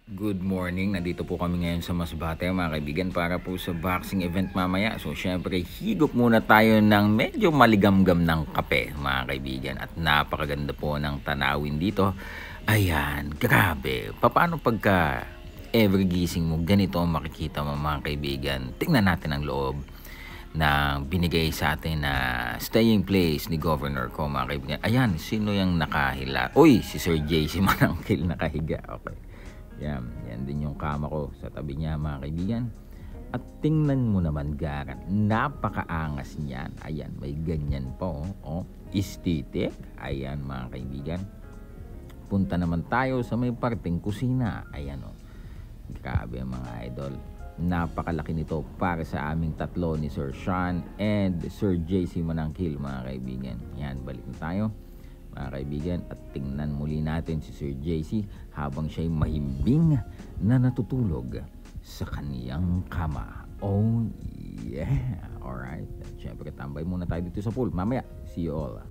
Good morning, nandito po kami ngayon sa Masbate mga kaibigan para po sa boxing event mamaya. So syempre higop muna tayo ng medyo maligamgam ng kape mga kaibigan. At napakaganda po ng tanawin dito. Ayan, grabe. Paano pagka ever gising mo, ganito ang makikita mo mga kaibigan. Tingnan natin ang loob na binigay sa atin na staying place ni Governor ko mga kaibigan. Ayan, sino yung nakahila? Uy, si Sir JC Manangkil nakahiga. Okay. Yan din yung kama ko sa tabi niya mga kaibigan. At tingnan mo naman Garan, napakaangas niyan. Ayan, may ganyan po. Istitik. Ayan mga kaibigan. Punta naman tayo sa may parting kusina. Ayan grabe mga idol. Napakalaki nito para sa aming tatlo ni Sir Sean and Sir JC Manangkil mga kaibigan. Yan, balik na tayo mga kaibigan at tingnan muli natin si Sir JC habang siya'y mahimbing na natutulog sa kaniyang kama. Oh yeah, alright. Siyempre tambay muna tayo dito sa pool mamaya. See you all.